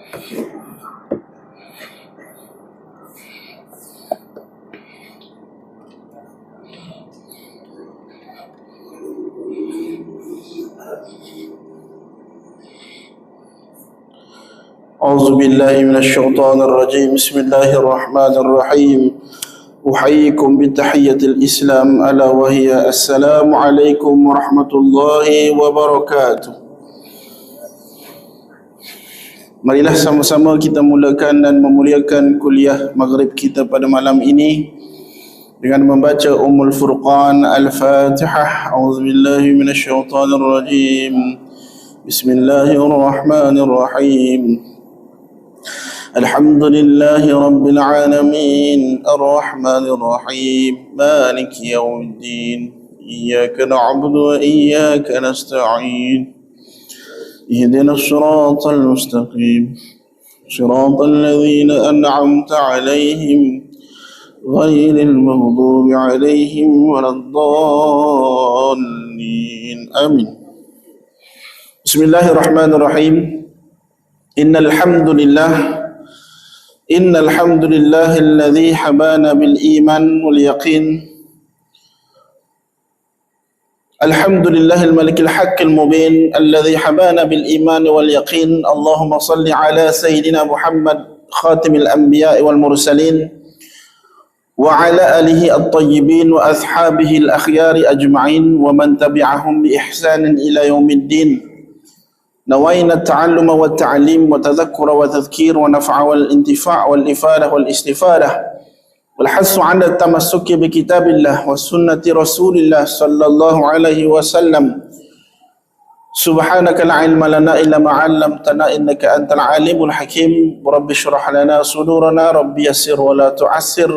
أعوذ بالله من الشيطان الرجيم. بسم الله الرحمن الرحيم. أحييكم بتحية الإسلام ألا وهي السلام عليكم ورحمة الله وبركاته. Marilah sama-sama kita mulakan dan memuliakan kuliah maghrib kita pada malam ini dengan membaca Ummul Furqan Al-Fatihah. A'udzubillahi minasyaitonir rajim. Bismillahirrahmanirrahim. Alhamdulillahi rabbil alamin, arrahmanir rahim, maliki yaumiddin. Iyyaka na'budu wa iyyaka nasta'in. Ihdinas siratal mustaqim. Siratal ladzina an'amta 'alaihim ghairil maghdubi 'alaihim waladdallin. Amin. Bismillahirrahmanirrahim. Innal hamdulillah alladhi habana bil iman wal yaqin. Alhamdulillahil malikil haqqil mubin alladhi habana bil iman wal yaqin. Allahumma salli ala sayyidina Muhammad khatimil anbiya'i wal mursalin wa ala alihi at-tayyibin wa ashabihi al-akhyari ajma'in wa man tabi'ahum bi ihsanin ila yaumiddin. نوينا التعلم والتعليم وتذكر وتذكير ونفع والانتفاع والإفادة والاستفادة والحث على التمسك بكتاب الله وسنة رسول الله صلى الله عليه وسلم. سبحانك لا علم لنا إلا ما علمتنا إنك أنت العليم الحكيم. رب اشرح لنا صدورنا رب يسر ولا تعسر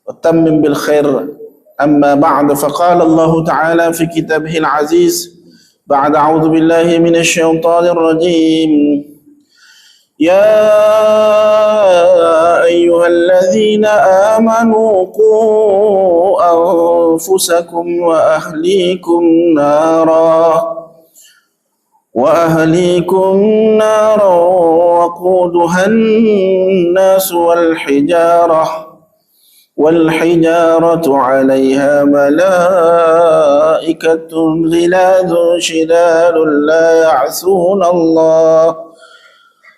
وتمم بالخير. أما بعد فقال الله تعالى في كتابه العزيز بعد أعوذ بالله من الشيطان الرجيم. يا أيها الذين آمنوا قوا أنفسكم وأهليكم نارا وقودها الناس والحجارة عليها ملائكة غلاظ شداد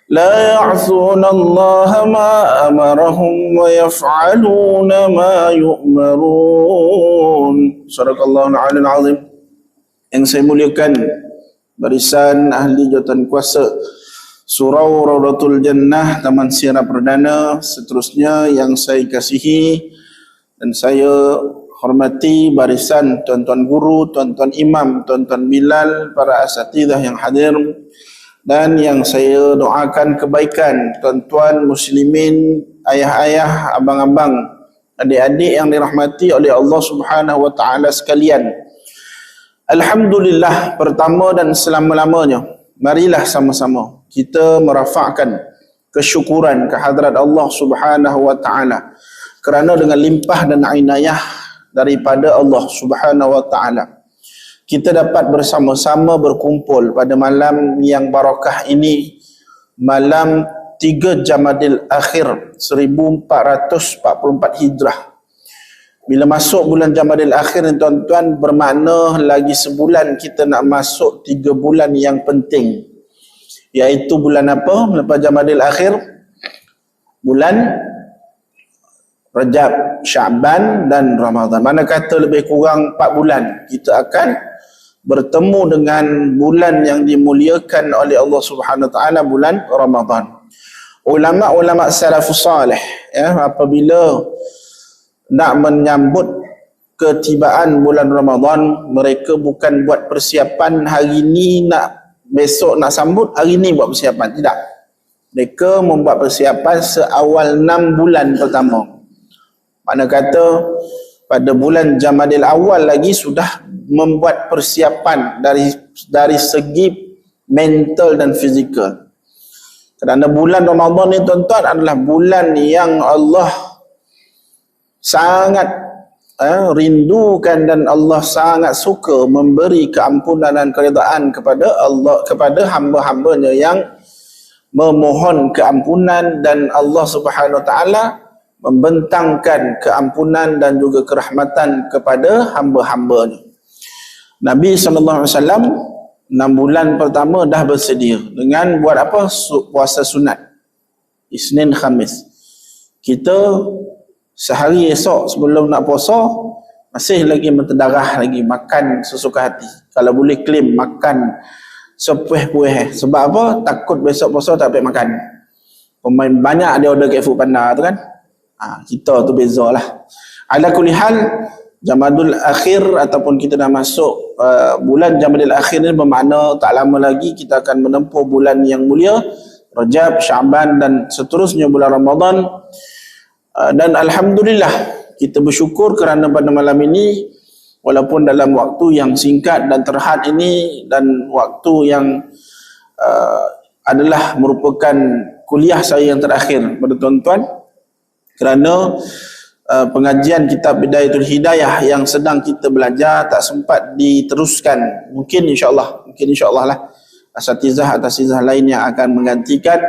لا يعصون الله ما أمرهم ويفعلون ما يؤمرون. Sadaqallahul Aliyul Azim. Yang saya muliakan barisan ahli jawatan kuasa Surau Raudatul Jannah Taman Sirah Perdana, seterusnya yang saya kasihi dan saya hormati barisan tuan-tuan guru, tuan-tuan imam, tuan-tuan bilal, para asatidzah yang hadir, dan yang saya doakan kebaikan tuan-tuan muslimin, ayah-ayah, abang-abang, adik-adik yang dirahmati oleh Allah Subhanahu wa taala sekalian. Alhamdulillah, pertama dan selama-lamanya, marilah sama-sama kita merafakkan kesyukuran kehadrat Allah Subhanahu wa taala kerana dengan limpah dan inayah daripada Allah Subhanahu wa taala kita dapat bersama-sama berkumpul pada malam yang barakah ini, malam 3 Jamadil Akhir 1444 Hijrah. Bila masuk bulan Jamadil Akhir ni tuan-tuan, bermakna lagi sebulan kita nak masuk 3 bulan yang penting, iaitu bulan apa lepas Jamadil Akhir? Bulan Rajab, Syaban dan Ramadan. Mana kata lebih kurang 4 bulan kita akan bertemu dengan bulan yang dimuliakan oleh Allah Subhanahu wa taala, bulan Ramadan. Ulama-ulama salafus salih apabila nak menyambut ketibaan bulan Ramadan, mereka bukan buat persiapan hari ni nak besok nak sambut, hari ni buat persiapan. Tidak. Mereka membuat persiapan seawal 6 bulan pertama. Mana kata pada bulan Jamadil awal lagi sudah membuat persiapan dari segi mental dan fizikal. Kerana bulan Ramadan ni tuan-tuan adalah bulan yang Allah sangat rindukan dan Allah sangat suka memberi keampunan dan keridaan kepada Allah, kepada hamba-hambanya yang memohon keampunan, dan Allah Subhanahu wa taala membentangkan keampunan dan juga kerahmatan kepada hamba-hambanya. Nabi sallallahu alaihi wasallam 6 bulan pertama dah bersedia dengan buat apa? Puasa sunat Isnin Khamis. Kita sehari esok sebelum nak puasa masih lagi menterdarah lagi, makan sesuka hati. Kalau boleh klaim makan sepuih-puih. Sebab apa? Takut besok puasa tak dapat makan. Pemain banyak dia order kat Food Panda tu kan. Kita tu bezalah. Ala kulli hal, Jamadul Akhir ataupun kita dah masuk bulan Jamadul Akhir ni bermakna tak lama lagi kita akan menempuh bulan yang mulia, Rajab, Syaban dan seterusnya bulan Ramadan. Dan alhamdulillah kita bersyukur kerana pada malam ini, walaupun dalam waktu yang singkat dan terhad ini, dan waktu yang adalah merupakan kuliah saya yang terakhir pada tuan-tuan, kerana pengajian kitab Bidayatul Hidayah yang sedang kita belajar tak sempat diteruskan. Mungkin insyaAllah lah asatizah lain yang akan menggantikan,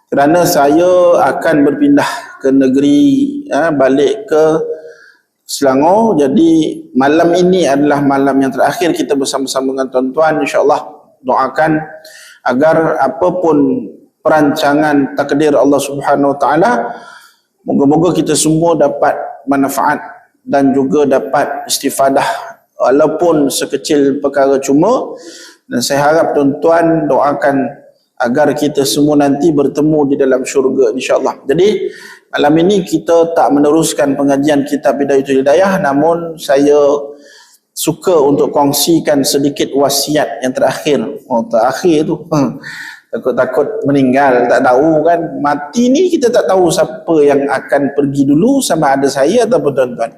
kerana saya akan berpindah ke negeri, balik ke Selangor. Jadi malam ini adalah malam yang terakhir kita bersama-sama dengan tuan-tuan. InsyaAllah doakan agar apapun perancangan takdir Allah Subhanahu Wa Taala, moga-moga kita semua dapat manfaat dan juga dapat istifadah walaupun sekecil perkara cuma. Dan saya harap tuan-tuan doakan agar kita semua nanti bertemu di dalam syurga insya-Allah. Jadi malam ini kita tak meneruskan pengajian kitab Bidayatul Hidayah, namun saya suka untuk kongsikan sedikit wasiat yang terakhir. Terakhir tu takut-takut meninggal, tak tahu kan, mati ni kita tak tahu siapa yang akan pergi dulu, sama ada saya ataupun tuan-tuan.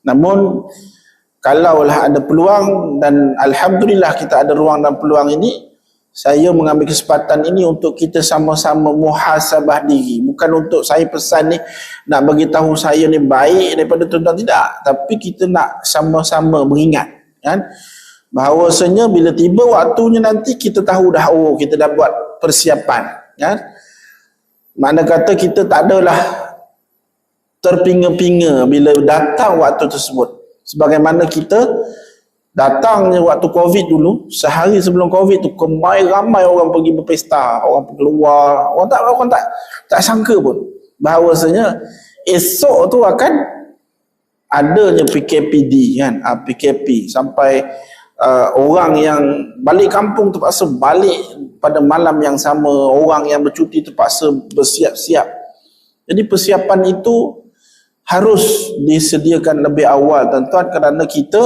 Namun kalaulah ada peluang, dan alhamdulillah kita ada ruang dan peluang ini, saya mengambil kesempatan ini untuk kita sama-sama muhasabah diri. Bukan untuk saya pesan ni nak bagi tahu saya ni baik daripada tuan-tuan, tidak, tapi kita nak sama-sama mengingat kan, bahawasanya bila tiba waktunya nanti kita tahu dah, kita dah buat persiapan kan. Mana kata kita tak adalah terpinga-pinga bila datang waktu tersebut. Sebagaimana kita datangnya waktu Covid dulu, sehari sebelum Covid tu ramai orang pergi berpesta, orang pergi keluar, orang tak sangka pun bahawasanya esok tu akan adanya PKPD kan, PKP, sampai orang yang balik kampung terpaksa balik pada malam yang sama, orang yang bercuti terpaksa bersiap-siap. Jadi persiapan itu harus disediakan lebih awal tuan-tuan, kerana kita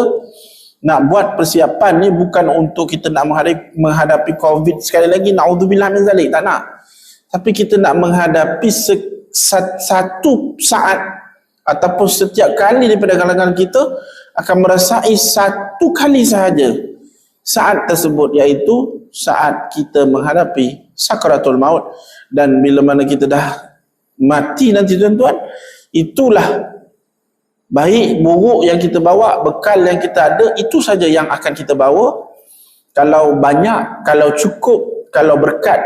nak buat persiapan ni bukan untuk kita nak menghadapi Covid sekali lagi, na'udzubillah min zalik, tak nak. Tapi kita nak menghadapi satu saat ataupun setiap kali daripada kalangan kita akan merasai satu kali sahaja saat tersebut, iaitu saat kita menghadapi sakaratul maut. Dan bila mana kita dah mati nanti tuan-tuan, itulah baik buruk yang kita bawa, bekal yang kita ada, itu saja yang akan kita bawa. Kalau banyak, kalau cukup, kalau berkat,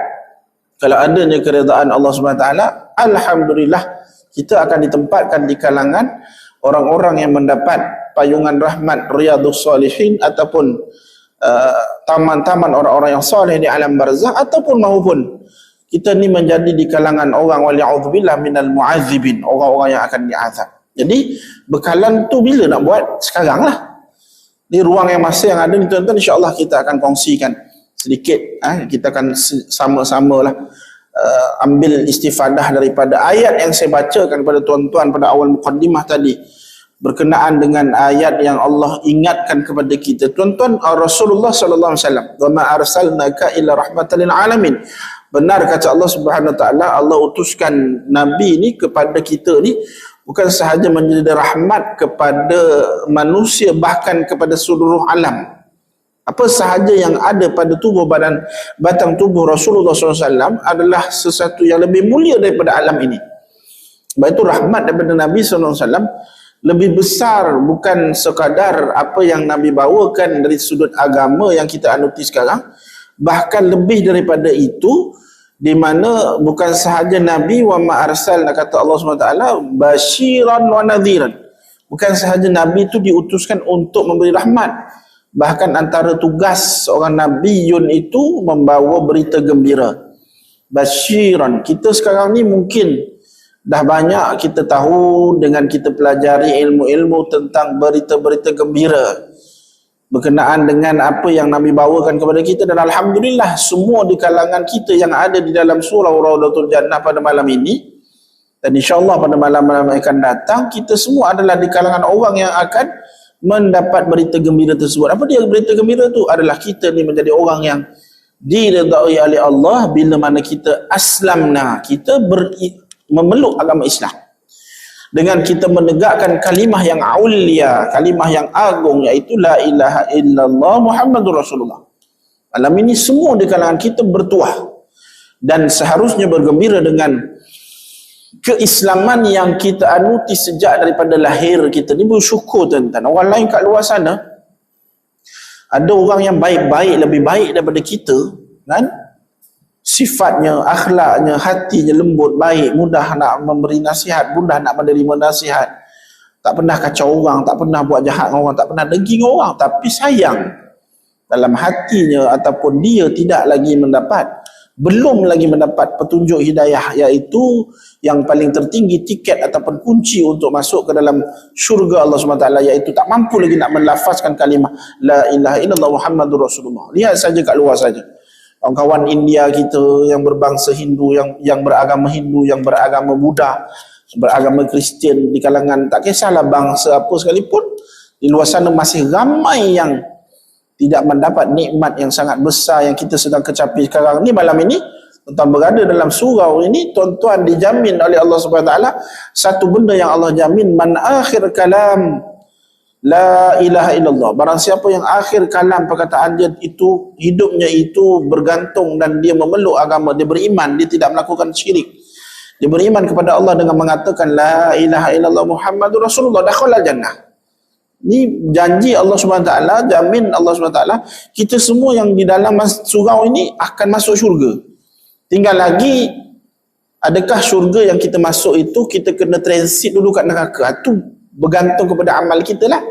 kalau adanya keredaan Allah SWT, alhamdulillah kita akan ditempatkan di kalangan orang-orang yang mendapat payungan rahmat Riyadhus Salihin, ataupun taman-taman orang-orang yang soleh di alam barzakh, ataupun maupun kita ni menjadi di kalangan orang wali'udzubillah minal mu'adzibin, orang-orang yang akan diazab. Jadi bekalan tu bila nak buat? Sekarang lah. Di ruang yang masa yang ada ni tuan-tuan, insyaAllah kita akan kongsikan sedikit. Kita akan sama-sama lah ambil istifadah daripada ayat yang saya bacakan kepada tuan-tuan pada awal muqaddimah tadi, berkenaan dengan ayat yang Allah ingatkan kepada kita. Tuan-tuan, Rasulullah sallallahu alaihi wasallam, "Wa ma arsalnaka illa rahmatan lil alamin." Benar kata Allah Subhanahu wa taala, Allah utuskan nabi ni kepada kita ni bukan sahaja menjadi rahmat kepada manusia, bahkan kepada seluruh alam. Apa sahaja yang ada pada tubuh batang tubuh Rasulullah SAW adalah sesuatu yang lebih mulia daripada alam ini. Sebab itu rahmat daripada Nabi SAW lebih besar, bukan sekadar apa yang Nabi bawakan dari sudut agama yang kita anuti sekarang, bahkan lebih daripada itu, di mana bukan sahaja Nabi, wa ma arsalna, kata Allah SWT, basyiran wa nadhiran. Bukan sahaja Nabi itu diutuskan untuk memberi rahmat, bahkan antara tugas seorang Nabiyun itu membawa berita gembira. Basyiran, kita sekarang ni mungkin dah banyak kita tahu dengan kita pelajari ilmu-ilmu tentang berita-berita gembira berkenaan dengan apa yang Nabi bawakan kepada kita, dan alhamdulillah semua di kalangan kita yang ada di dalam surau Raudatul Jannah pada malam ini, dan insyaAllah pada malam-malam yang akan datang, kita semua adalah di kalangan orang yang akan mendapat berita gembira tersebut. Apa dia berita gembira tu? Adalah kita ni menjadi orang yang diridai oleh Allah bila mana kita aslamna, kita memeluk agama Islam, dengan kita menegakkan kalimah yang aulia, kalimah yang agung, iaitu la ilaha illallah Muhammadur Rasulullah. Malam ini semua di kalangan kita bertuah dan seharusnya bergembira dengan keislaman yang kita anuti sejak daripada lahir kita ni. Bersyukur tuan-tuan. Orang lain kat luar sana ada orang yang baik-baik, lebih baik daripada kita, kan? Sifatnya, akhlaknya, hatinya lembut, baik, mudah nak memberi nasihat, mudah nak menerima nasihat, tak pernah kacau orang, tak pernah buat jahat dengan orang, tak pernah degil orang. Tapi sayang, dalam hatinya ataupun dia tidak lagi mendapat, belum lagi mendapat petunjuk hidayah, iaitu yang paling tertinggi, tiket ataupun kunci untuk masuk ke dalam syurga Allah SWT, iaitu tak mampu lagi nak melafazkan kalimah la ilaha illallah Muhammadur Rasulullah. Lihat saja kat luar saja, kawan-kawan India kita yang berbangsa Hindu, yang beragama Hindu, yang beragama Buddha, beragama Kristian, di kalangan tak kisahlah bangsa apa sekalipun, di luar sana masih ramai yang tidak mendapat nikmat yang sangat besar yang kita sedang kecapi sekarang ni. Malam ini tuan berada dalam surau ini, tuan-tuan dijamin oleh Allah SWT satu benda yang Allah jamin, man akhir kalam la ilaha illallah. Barang siapa yang akhir kalam perkataan dia itu, hidupnya itu bergantung dan dia memeluk agama, dia beriman, dia tidak melakukan syirik, dia beriman kepada Allah dengan mengatakan la ilaha illallah Muhammadur Rasulullah, dakhalal jannah. Ini janji Allah SWT, jamin Allah SWT, kita semua yang di dalam surau ini akan masuk syurga. Tinggal lagi, adakah syurga yang kita masuk itu kita kena transit dulu kat neraka? Itu bergantung kepada amal kita lah.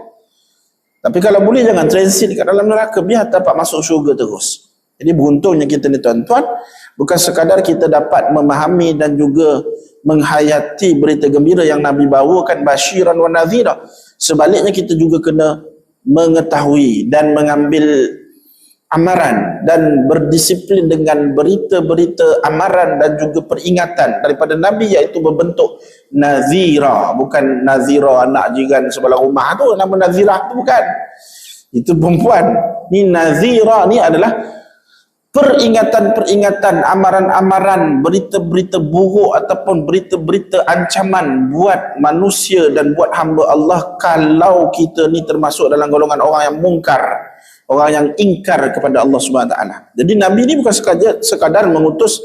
Tapi kalau boleh jangan transit kat dalam neraka, biar dapat masuk syurga terus. Jadi beruntungnya kita ni tuan-tuan, bukan sekadar kita dapat memahami dan juga menghayati berita gembira yang Nabi bawakan, basyiran wa nadhira. Sebaliknya kita juga kena mengetahui dan mengambil amaran dan berdisiplin dengan berita-berita amaran dan juga peringatan daripada Nabi, iaitu berbentuk nazira. Bukan nazira anak jiran sebelah rumah tu, nama nazirah tu bukan, itu perempuan. Ni nazira ni adalah peringatan-peringatan, amaran-amaran, berita-berita buruk ataupun berita-berita ancaman buat manusia dan buat hamba Allah kalau kita ni termasuk dalam golongan orang yang mungkar, orang yang ingkar kepada Allah SWT. Jadi Nabi ni bukan sekadar mengutus,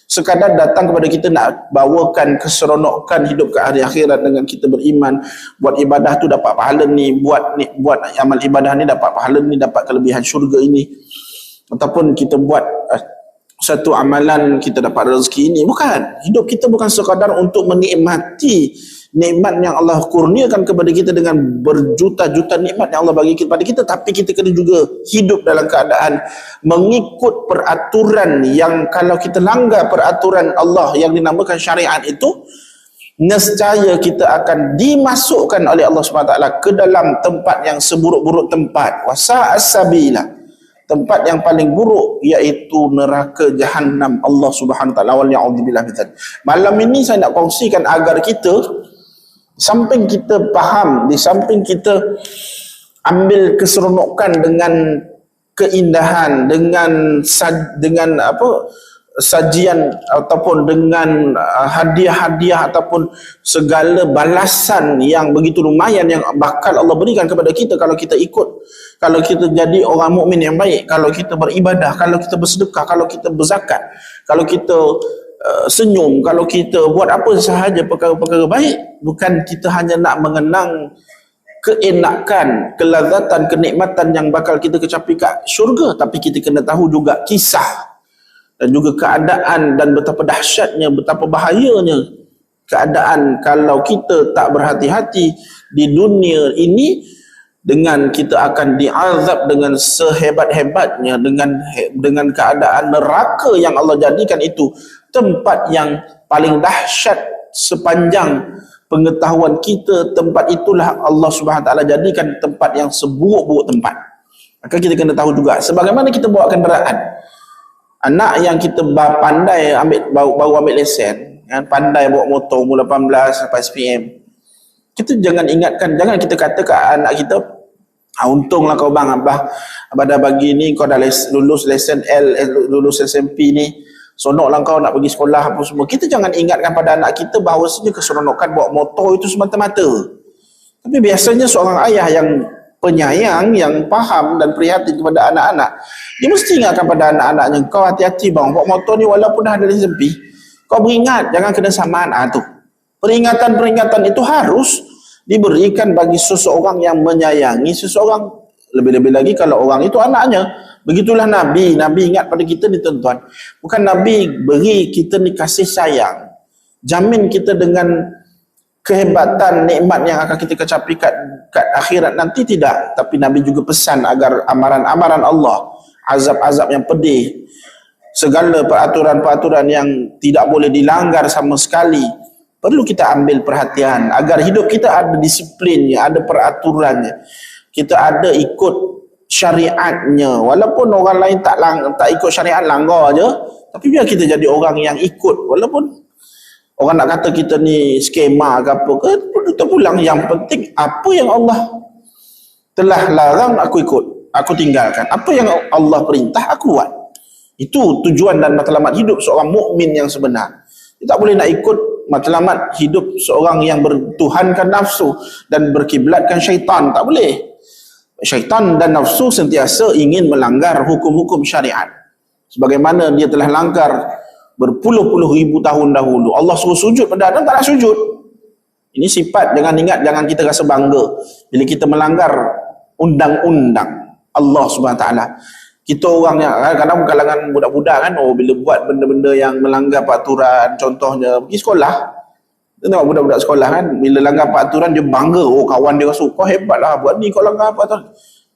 sekadar datang kepada kita nak bawakan keseronokan hidup ke hari akhirat dengan kita beriman, buat ibadah tu dapat pahala ni, buat amal ibadah ni dapat pahala ni, dapat kelebihan syurga ini, ataupun kita buat satu amalan kita dapat rezeki ini. Bukan. Hidup kita bukan sekadar untuk menikmati nikmat yang Allah kurniakan kepada kita dengan berjuta-juta nikmat yang Allah bagi kepada kita, tapi kita kena juga hidup dalam keadaan mengikut peraturan yang kalau kita langgar peraturan Allah yang dinamakan syariat itu, nescaya kita akan dimasukkan oleh Allah SWT ke dalam tempat yang seburuk-buruk tempat, wasa'as sabila, tempat yang paling buruk, iaitu neraka Jahannam. Allah Subhanahu Wa Taala, wal ya'udzubillah min dzalik. Malam ini saya nak kongsikan agar kita, samping kita faham, di samping kita ambil keseronokan dengan keindahan, dengan sajian ataupun dengan hadiah-hadiah ataupun segala balasan yang begitu lumayan yang bakal Allah berikan kepada kita kalau kita ikut, kalau kita jadi orang mukmin yang baik, kalau kita beribadah, kalau kita bersedekah, kalau kita berzakat, kalau kita senyum, kalau kita buat apa sahaja perkara-perkara baik. Bukan kita hanya nak mengenang keenakan, kelazatan, kenikmatan yang bakal kita kecapi kat syurga, tapi kita kena tahu juga kisah dan juga keadaan dan betapa dahsyatnya, betapa bahayanya keadaan kalau kita tak berhati-hati di dunia ini, dengan kita akan diazab dengan sehebat-hebatnya, dengan keadaan neraka yang Allah jadikan itu tempat yang paling dahsyat sepanjang pengetahuan kita. Tempat itulah Allah Subhanahu Wa Taala jadikan tempat yang seburuk-buruk tempat. Maka kita kena tahu juga, sebagaimana kita bawa kenderaan, anak yang kita pandai baru ambil lesen, yang pandai bawa motor umur 18 sampai SPM, kita jangan ingatkan, jangan kita kata ke anak kita, untunglah kau bang, abah dah bagi ni, kau dah lulus lesen L, lulus SMP ni, sonoklah kau nak pergi sekolah apa semua. Kita jangan ingatkan pada anak kita bahawasanya keseronokan bawa motor itu semata-mata. Tapi biasanya seorang ayah yang penyayang, yang faham dan prihatin kepada anak-anak, dia mesti ingatkan pada anak-anaknya, kau hati-hati bang, bawa motor ni walaupun dah ada SMP, kau beringat, jangan kena samaan. Tu peringatan-peringatan itu harus diberikan bagi seseorang yang menyayangi seseorang, lebih-lebih lagi kalau orang itu anaknya. Begitulah Nabi ingat pada kita ni tuan-tuan, bukan Nabi beri kita ni kasih sayang, jamin kita dengan kehebatan nikmat yang akan kita kecapi kat akhirat nanti, tidak. Tapi Nabi juga pesan agar amaran-amaran Allah, azab-azab yang pedih, segala peraturan-peraturan yang tidak boleh dilanggar sama sekali, perlu kita ambil perhatian agar hidup kita ada disiplinnya, ada peraturannya, kita ada ikut syariatnya. Walaupun orang lain tak ikut syariat, langgar je, tapi biar kita jadi orang yang ikut. Walaupun orang nak kata kita ni skema ke apa ke, terpulang, yang penting apa yang Allah telah larang aku ikut, aku tinggalkan. Apa yang Allah perintah aku buat. Itu tujuan dan matlamat hidup seorang mukmin yang sebenar. Kita tak boleh nak ikut matlamat hidup seorang yang bertuhankan nafsu dan berkiblatkan syaitan. Tak boleh. Syaitan dan nafsu sentiasa ingin melanggar hukum-hukum syariat, sebagaimana dia telah langgar berpuluh-puluh ribu tahun dahulu. Allah suruh sujud pada Adam, tak nak sujud. Ini sifat, jangan ingat, jangan kita rasa bangga bila kita melanggar undang-undang Allah Subhanahu Wa Taala. Kita orang yang kadang kalangan budak-budak kan, bila buat benda-benda yang melanggar peraturan, contohnya pergi sekolah, kita tengok budak-budak sekolah kan, bila langgar peraturan dia bangga, kawan dia rasa kau hebat lah buat ni, kau langgar peraturan.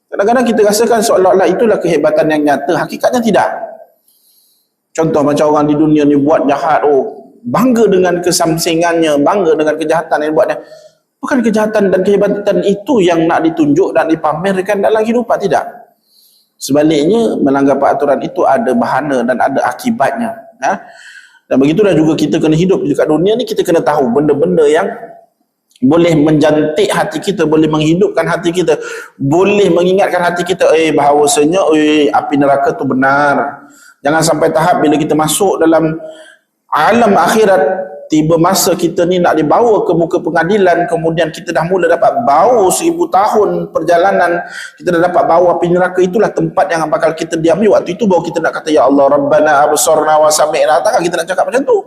Kadang-kadang kita rasakan seolah-olah itulah kehebatan yang nyata, hakikatnya tidak. Contoh macam orang di dunia ni buat jahat, bangga dengan kesamsingannya, bangga dengan kejahatan yang buatnya. Bukan kejahatan dan kehebatan itu yang nak ditunjuk dan dipamerkan dalam kehidupan, tidak. Sebaliknya, melanggar peraturan itu ada bahana dan ada akibatnya. Dan begitulah juga kita kena hidup dekat dunia ni, kita kena tahu benda-benda yang boleh menjantik hati kita, boleh menghidupkan hati kita, boleh mengingatkan hati kita, bahawasanya api neraka tu benar. Jangan sampai tahap bila kita masuk dalam alam akhirat, tiba masa kita ni nak dibawa ke muka pengadilan, kemudian kita dah mula dapat bau 1000 tahun perjalanan, kita dah dapat bau api neraka. Itulah tempat yang bakal kita diami. Waktu itu baru kita nak kata, ya Allah, Rabbana absarna wa sami'na. Takkan kita nak cakap macam tu?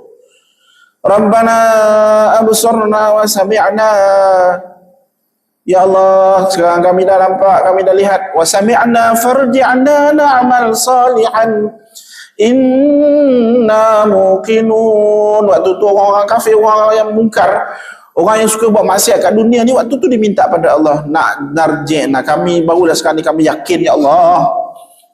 Rabbana absarna wa sami'na, ya Allah, sekarang kami dah nampak, kami dah lihat. Wa sami'na farji'na na'mal salihan inna muqinun. Waktu tu orang-orang kafir, orang yang mungkar, orang yang suka buat maksiat kat dunia ni, waktu tu diminta pada Allah, nak narji'na, kami barulah sekarang ni kami yakin, ya Allah,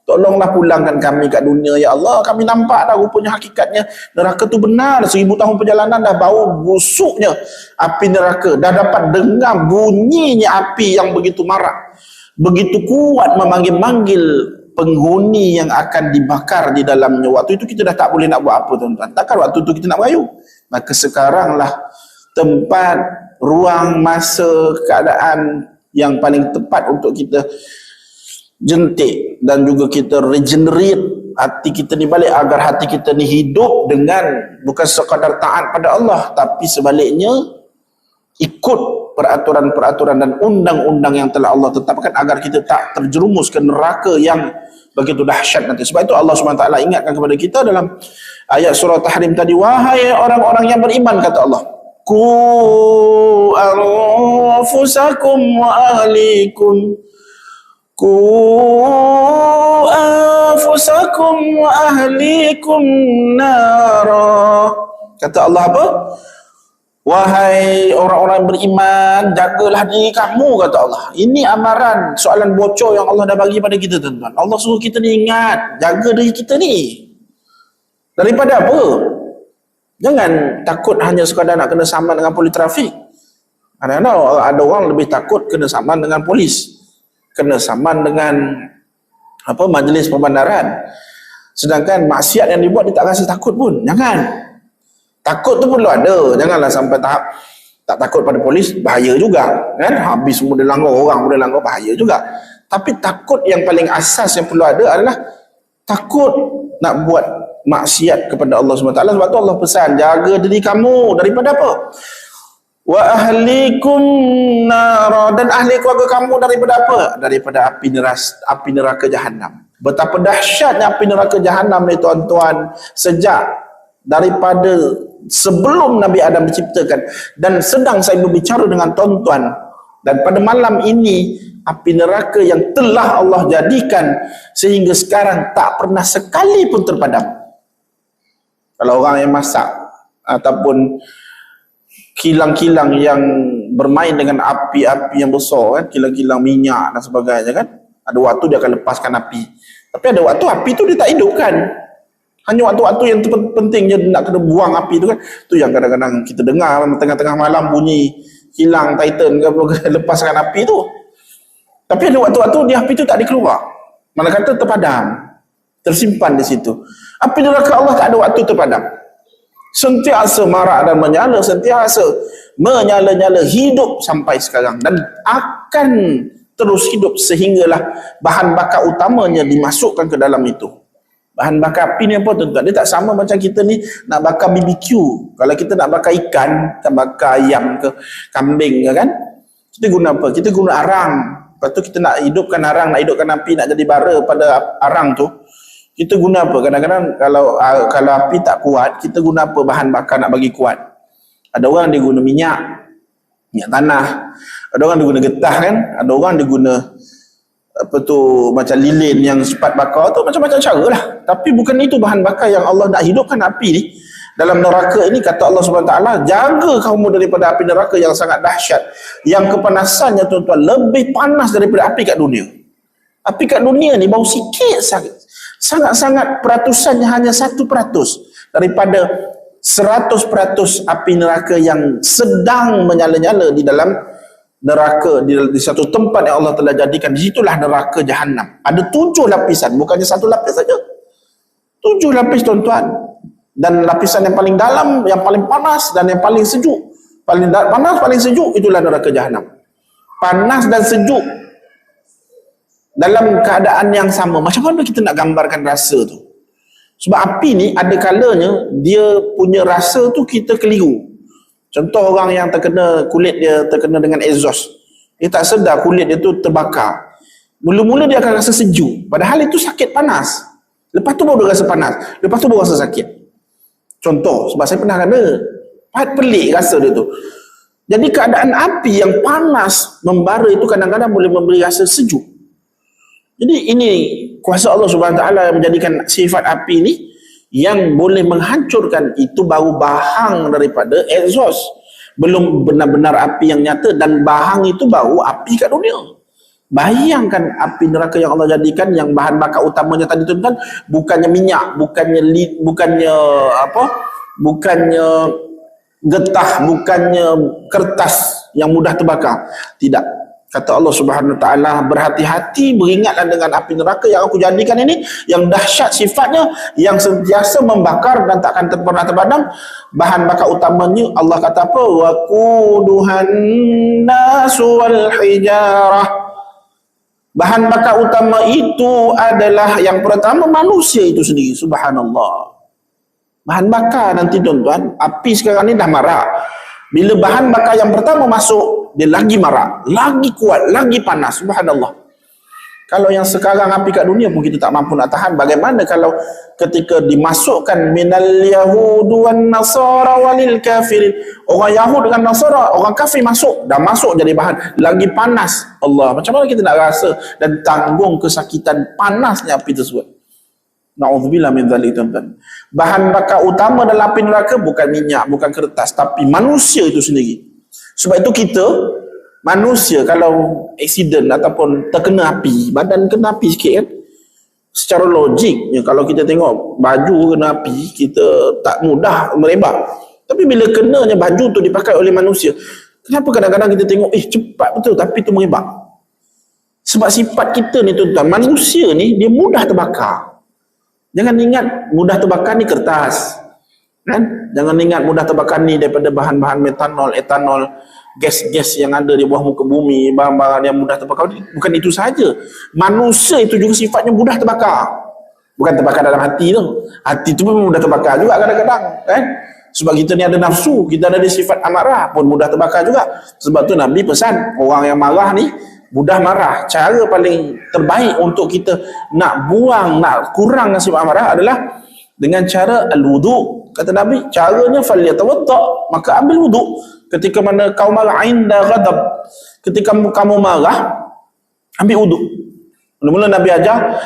tolonglah pulangkan kami kat dunia, ya Allah, kami nampak dah rupanya hakikatnya neraka tu benar. 1000 tahun perjalanan dah bau busuknya api neraka, dah dapat dengar bunyinya api yang begitu marak, begitu kuat memanggil-manggil penghuni yang akan dibakar di dalamnya. Waktu itu kita dah tak boleh nak buat apa, tuan-tuan. Takkan waktu itu kita nak merayu. Maka sekaranglah tempat, ruang, masa, keadaan yang paling tepat untuk kita jentik dan juga kita regenerate hati kita ni balik, agar hati kita ni hidup dengan bukan sekadar taat pada Allah, tapi sebaliknya ikut peraturan-peraturan dan undang-undang yang telah Allah tetapkan, agar kita tak terjerumus ke neraka yang begitu dahsyat nanti. Sebab itu Allah SWT ingatkan kepada kita dalam ayat surah Tahrim tadi, wahai orang-orang yang beriman, kata Allah, ku anfusakum wa ahlikum, Ku anfusakum wa ahlikum nara. Kata Allah apa? Wahai orang-orang beriman, jagalah diri kamu, kata Allah. Ini amaran, soalan bocor yang Allah dah bagi pada kita, tuan-tuan. Allah suruh kita ni ingat, jaga diri kita ni. Daripada apa? Jangan takut hanya sekadar nak kena saman dengan polis trafik. Ada orang lebih takut kena saman dengan polis, kena saman dengan majlis pembandaran. Sedangkan maksiat yang dibuat dia tak rasa takut pun. Jangan. Takut tu perlu ada. Janganlah sampai tahap tak takut pada polis, bahaya juga kan. Habis semua dia langgar, orang pun dia langgar, bahaya juga. Tapi takut yang paling asas yang perlu ada adalah takut nak buat maksiat kepada Allah SWT. Sebab tu Allah pesan, jaga diri kamu daripada apa? Wa ahlikum nara, dan ahli keluarga kamu daripada apa? Daripada api neraka jahanam. Betapa dahsyatnya api neraka jahanam ni, tuan-tuan, sejak daripada sebelum Nabi Adam diciptakan. Dan sedang saya berbicara dengan tuan-tuan, dan pada malam ini api neraka yang telah Allah jadikan sehingga sekarang tak pernah sekali pun terpadam. Kalau orang yang masak ataupun kilang-kilang yang bermain dengan api-api yang besar kan, kilang-kilang minyak dan sebagainya kan, ada waktu dia akan lepaskan api, tapi ada waktu api tu dia tak hidupkan. Hanya waktu-waktu yang penting je nak kena buang api tu kan. Tu yang kadang-kadang kita dengar tengah-tengah malam bunyi kilang Titan ke apa, lepaskan api tu. Tapi ada waktu-waktu dia api tu tak dikeluar. Mana kata terpadam, tersimpan di situ. Api neraka Allah tak ada waktu terpadam. Sentiasa marak dan menyala, sentiasa menyala-nyala, hidup sampai sekarang, dan akan terus hidup sehinggalah bahan bakar utamanya dimasukkan ke dalam itu. Bahan bakar api ni apa, tuan-tuan? Dia tak sama macam kita ni nak bakar BBQ. Kalau kita nak bakar ikan, kita bakar ayam ke kambing ke kan, kita guna apa? Kita guna arang. Lepas tu kita nak hidupkan arang, nak hidupkan api, nak jadi bara pada arang tu, kita guna apa? Kadang-kadang kalau api tak kuat, kita guna apa bahan bakar nak bagi kuat? Ada orang dia guna minyak tanah, ada orang dia guna getah kan, ada orang dia guna macam lilin yang cepat bakar tu, macam-macam cara lah. Tapi bukan itu bahan bakar yang Allah nak hidupkan api ni. Dalam neraka ini kata Allah SWT, jaga kamu daripada api neraka yang sangat dahsyat, yang kepanasannya, tuan-tuan, lebih panas daripada api kat dunia. Api kat dunia ni bau sikit sangat-sangat, peratusannya hanya 1% daripada 100% api neraka yang sedang menyala-nyala di dalam neraka, di satu tempat yang Allah telah jadikan. Disitulah neraka jahanam. Ada 7 lapisan, bukannya 1 lapis saja, 7 lapis, tuan-tuan. Dan lapisan yang paling dalam, yang paling panas dan yang paling sejuk, paling panas, paling sejuk, itulah neraka jahanam. Panas dan sejuk dalam keadaan yang sama. Macam mana kita nak gambarkan rasa tu? Sebab api ni ada kalanya dia punya rasa tu kita keliru. Contoh orang yang kulit dia terkena dengan exhaust, dia tak sedar kulit dia tu terbakar. Mula-mula dia akan rasa sejuk, padahal itu sakit panas. Lepas tu baru dia rasa panas, lepas tu baru rasa sakit. Contoh, sebab saya pernah kena, pelik rasa dia tu. Jadi keadaan api yang panas membara itu kadang-kadang boleh memberi rasa sejuk. Jadi ini kuasa Allah SWT yang menjadikan sifat api ni yang boleh menghancurkan. Itu baru bahang daripada exhaust, belum benar-benar api yang nyata, dan bahang itu baru api kat dunia. Bayangkan api neraka yang Allah jadikan, yang bahan bakar utamanya tadi, tuan-tuan, bukannya minyak, bukannya getah, bukannya kertas yang mudah terbakar. Tidak. Kata Allah Subhanahu Wa Taala, berhati-hati, beringatlah dengan api neraka yang aku jadikan ini, yang dahsyat sifatnya, yang sentiasa membakar dan takkan pernah terpadam. Bahan bakar utamanya Allah kata apa? Waquduhan nasu wal hijarah. Bahan bakar utama itu adalah yang pertama manusia itu sendiri. Subhanallah. Bahan bakar nanti, tuan-tuan, api sekarang ni dah marak. Bila bahan bakar yang pertama masuk, dia lagi marak, lagi kuat, lagi panas. Subhanallah. Kalau yang sekarang api kat dunia pun kita tak mampu nak tahan, bagaimana kalau ketika dimasukkan minal yahudu wan nasara walil kafirin, orang Yahud dengan Nasara, orang kafir masuk, dah masuk jadi bahan, lagi panas. Allah, macam mana kita nak rasa dan tanggung kesakitan panasnya api tersebut? Na'udzubillah min dzalik, tuan-tuan. Bahan bakar utama dalam api neraka bukan minyak, bukan kertas, tapi manusia itu sendiri. Sebab itu kita manusia kalau aksiden ataupun terkena api, badan kena api sikit kan, secara logiknya kalau kita tengok baju kena api, kita tak mudah merebak. Tapi bila kenanya baju tu dipakai oleh manusia, kenapa kadang-kadang kita tengok cepat betul tapi tu merebak? Sebab sifat kita ni tuan-tuan, manusia ni dia mudah terbakar. Jangan ingat mudah terbakar ni kertas, kan? Jangan ingat mudah terbakar ni daripada bahan-bahan metanol, etanol, gas-gas yang ada di bawah muka bumi, bahan-bahan yang mudah terbakar. Bukan itu saja, manusia itu juga sifatnya mudah terbakar. Bukan terbakar dalam hati tu, hati tu pun mudah terbakar juga kadang-kadang, kan? Sebab kita ni ada nafsu, kita ada sifat amarah pun mudah terbakar juga. Sebab tu Nabi pesan, orang yang marah ni mudah marah. Cara paling terbaik untuk kita nak buang, nak kurang sifat amarah adalah dengan cara al-wudu. Kata Nabi, caranya falyatawadda, maka ambil wudu. Ketika mana kau marah, inda ghadab, ketika kamu marah, ambil wudu. Mula-mula Nabi ajar,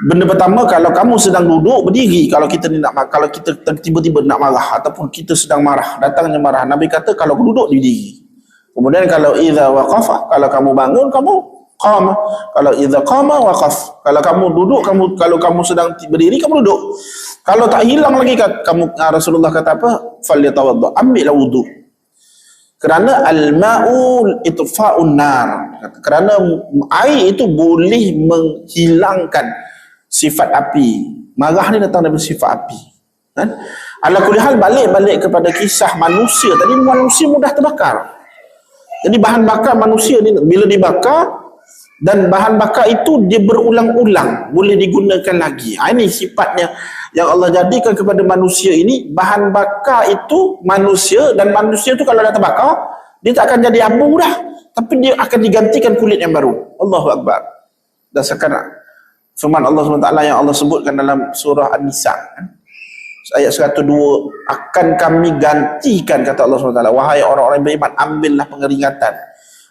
benda pertama, kalau kamu sedang duduk, berdiri. Kalau kita ni nak, kalau kita tiba-tiba nak marah ataupun kita sedang marah, datangnya marah, Nabi kata kalau duduk berdiri. Kemudian kalau idza waqafa, kalau kamu bangun, kamu qama. Kalau idza qama waqaf, kalau kamu duduk, kalau kamu sedang berdiri, kamu duduk. Kalau tak hilang lagi kamu, Rasulullah kata apa? Falyatawadda, ambillah wudu. Kerana al-ma'u itfa'un nar. Kerana air itu boleh menghilangkan sifat api. Marah ni datang dari sifat api. Kan? Ala kulli hal, balik kepada kisah manusia tadi, manusia mudah terbakar. Jadi bahan bakar manusia ni bila dibakar, dan bahan bakar itu dia berulang-ulang, boleh digunakan lagi. Ini sifatnya yang Allah jadikan kepada manusia ini. Bahan bakar itu manusia, dan manusia itu kalau dah terbakar, dia tak akan jadi abu dah, tapi dia akan digantikan kulit yang baru. Allahu Akbar. Dasarkan firman Allah SWT yang Allah sebutkan dalam surah An-Nisa, ayat 102, akan kami gantikan, kata Allah SWT, wahai orang-orang beriman, ambillah pengeringatan.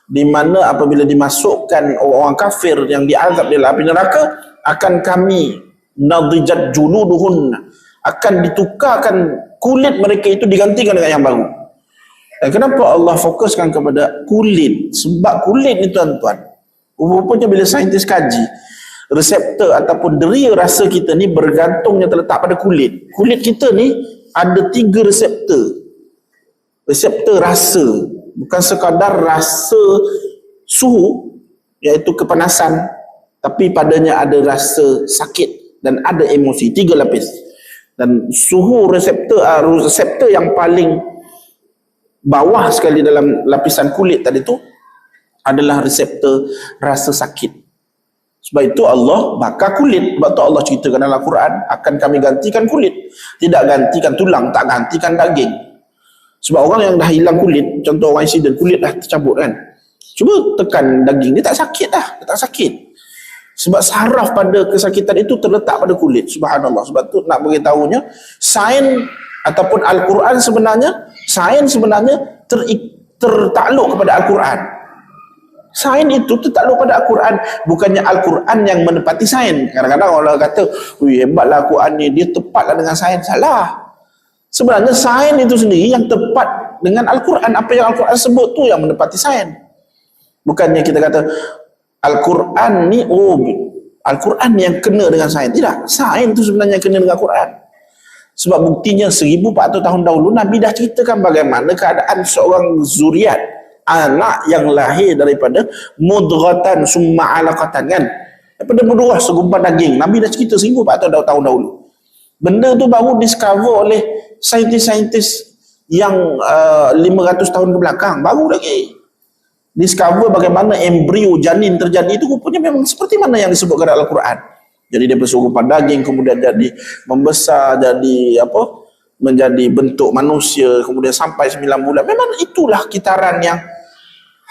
Di mana apabila dimasukkan orang kafir yang diazab di api neraka, akan kami nadijat juluduhun, akan ditukarkan kulit mereka itu, digantikan dengan yang baru. Dan kenapa Allah fokuskan kepada kulit? Sebab kulit ni tuan-tuan, rupanya bila saintis kaji, reseptor ataupun deria rasa kita ni bergantungnya terletak pada kulit. Kulit kita ni ada 3 reseptor. Reseptor rasa, bukan sekadar rasa suhu, iaitu kepanasan, tapi padanya ada rasa sakit dan ada emosi. 3 lapis. Dan suhu reseptor yang paling bawah sekali dalam lapisan kulit tadi tu adalah reseptor rasa sakit. Sebab itu Allah bakar kulit. Sebab tu Allah ceritakan dalam Al-Quran, akan kami gantikan kulit. Tidak gantikan tulang, tak gantikan daging. Sebab orang yang dah hilang kulit, contoh orang insiden, kulit dah tercabut kan, cuba tekan daging, dia tak sakit dah, dia tak sakit. Sebab saraf pada kesakitan itu terletak pada kulit. Subhanallah. Sebab tu nak beritahunya, sains ataupun Al-Quran sebenarnya, sains sebenarnya tertakluk kepada Al-Quran. Sains itu tertakluk pada Al-Quran, bukannya Al-Quran yang menepati sains. Kadang-kadang orang kata, hebatlah Al-Quran ni, dia tepatlah dengan sains. Salah. Sebenarnya sains itu sendiri yang tepat dengan Al-Quran. Apa yang Al-Quran sebut tu yang menepati sains. Bukannya kita kata Al-Quran ni, Al-Quran yang kena dengan sains. Tidak, sains itu sebenarnya yang kena dengan Al-Quran. Sebab buktinya 1400 tahun dahulu Nabi dah ceritakan bagaimana keadaan seorang zuriat, anak yang lahir daripada mudghatan summa alaqatan, kan, daripada mudghah, segumpal daging. Nabi dah cerita 1400 tahun dahulu. Benda tu baru discover oleh saintis-saintis yang 500 tahun ke belakang, baru lagi discover bagaimana embrio janin terjadi. Itu rupanya memang seperti mana yang disebutkan dalam Al-Quran. Jadi dia berserupan daging, kemudian jadi membesar, jadi menjadi bentuk manusia, kemudian sampai 9 bulan. Memang itulah kitaran yang